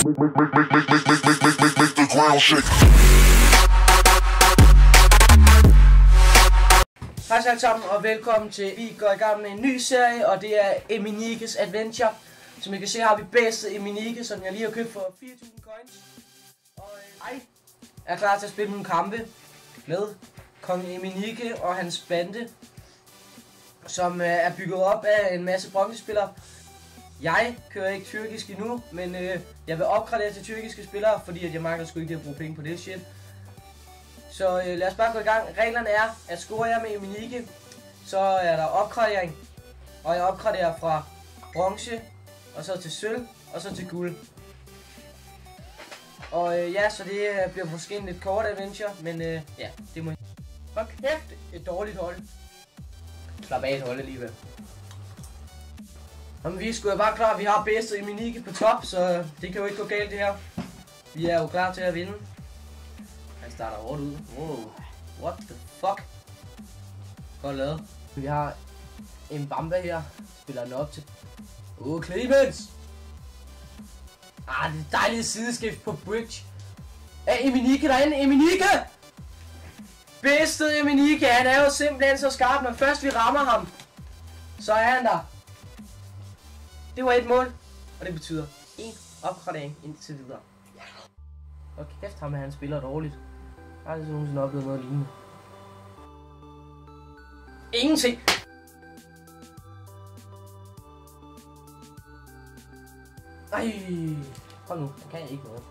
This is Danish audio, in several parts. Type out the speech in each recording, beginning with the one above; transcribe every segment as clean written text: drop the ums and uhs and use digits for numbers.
the ground shake. Hej alle sammen og velkommen til. Vi går i gang med en ny serie, og det er Eminikes Adventure. Som I kan se har vi bedste Eminike, som jeg lige har købt for 4.000 coins. Og jeg er klar til at spille nogle kampe med Kong Eminike og hans bande, som er bygget op af en masse bronzespillere. Jeg kører ikke tyrkisk endnu, men jeg vil opgradere til tyrkiske spillere, fordi at jeg mangler sgu ikke at bruge penge på det shit. Så lad os bare gå i gang. Reglerne er, at scorer jeg med Eminike, så er der opgradering. Og jeg opgraderer fra bronze, og så til sølv, og så til guld. Og ja, så det bliver måske en lidt kort adventure, men ja, det må jeg. Hvor kæft, et dårligt hold. Slap af et hold alligevel. Jamen, vi er sgu bare klar, vi har bedste Eminike på top, så det kan jo ikke gå galt det her. Vi er jo klar til at vinde. Han starter hårdt ud. Wow. What the fuck? Godt lavet. Vi har en Bamba her. Spiller den op til. Clemens! Det er dejligt sideskift på bridge. Er Eminike derinde? Eminike! Bedste Eminike, han er jo simpelthen så skarp, når først vi rammer ham. Så er han der. Det var et mål, og det betyder en opgradering indtil videre. Og kæft ham, han spiller dårligt. Jeg har aldrig nogensinde oplevet noget lignende. Ingenting! Ej, hold nu, han kan ikke noget.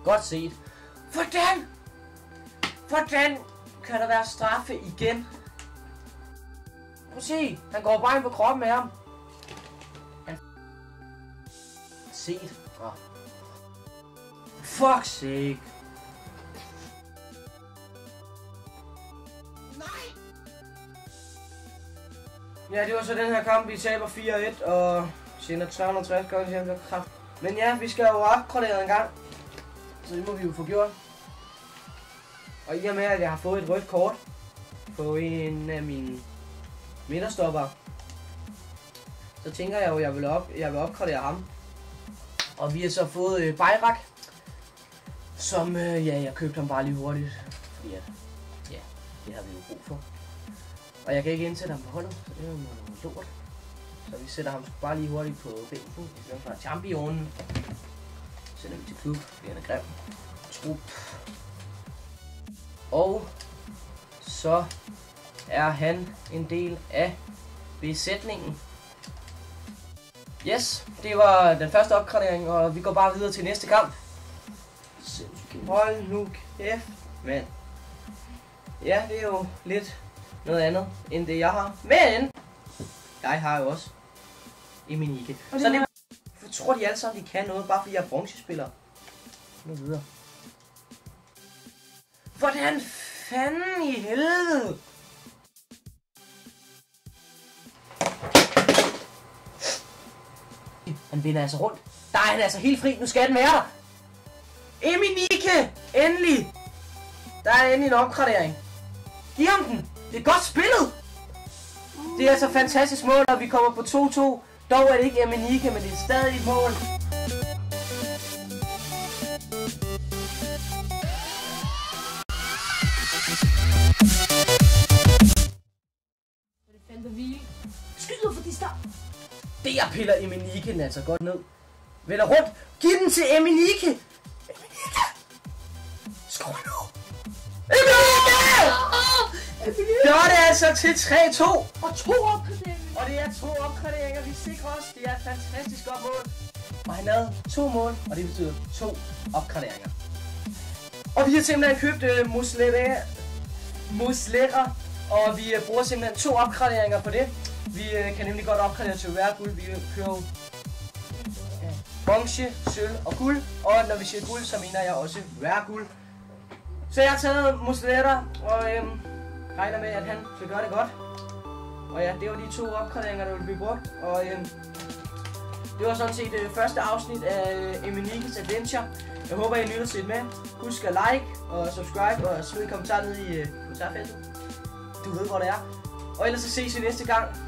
Godt set. Hvordan kan der være straffe igen? Prøv at se, han går bare ind på kroppen med ham. Set. Fuck sake. Nej. Ja, det var så den her kamp, vi taber 4-1 og tjener 360 gange til kraft. Men ja, vi skal jo opgradere en gang. Så det må vi jo få gjort. Og i og med at jeg har fået et rødt kort på en af mine midterstopper, så tænker jeg jo, at jeg vil opgradere ham. Og vi har så fået Bayrak, som ja, jeg købte ham bare lige hurtigt, fordi at, ja, det har vi jo brug for. Og jeg kan ikke indsætte ham på holdet, så det er jo noget lort. Så vi sætter ham bare lige hurtigt på bænken, i stedet for championen. Sender vi til klub, vi er en grim trup. Og så er han en del af besætningen. Yes, det var den første opgradering, og vi går bare videre til næste kamp. Hold nu kæft, mand. Ja, det er jo lidt noget andet, end det jeg har. Men jeg har jo også Eminike. Så det, jeg tror de alle sammen, de kan noget, bare fordi jeg er bronzespiller. Nu videre. Hvordan fanden i helvede? Han vinder altså rundt. Der er han altså helt fri. Nu skal den være der. Eminike! Endelig! Der er endelig en opgradering. Giv ham den! Det er godt spillet! Det er altså fantastisk mål, og vi kommer på 2-2. Dog er det ikke Eminike, men det er stadig et mål. Skyder for de start. Der piller Eminike den altså godt ned. Vender rundt. Giv den til Eminike! Eminike! Skål nu! Eminike! Gør det altså til 3-2! Og 2 opgraderinger. Og det er 2 opgraderinger, vi sikrer os. Det er et fantastisk godt mål. Og han lavede 2 mål, og det betyder 2 opgraderinger. Og vi har simpelthen købt Muslera, og vi bruger simpelthen 2 opgraderinger på det. Vi kan nemlig godt opgradere til hver guld. Vi kører bronze, sølv og guld. Og når vi siger guld, så mener jeg også hver guld. Så jeg har taget Muslera, og regner med, at han skal gøre det godt. Og ja, det var de 2 opgraderinger, der vil blive brugt. Og det var sådan set første afsnit af Eminikes Adventure. Jeg håber, I lytter til med. Husk at like og subscribe og smid en kommentar ned i kommentarfeltet. Du ved, hvor det er. Og ellers så ses vi næste gang.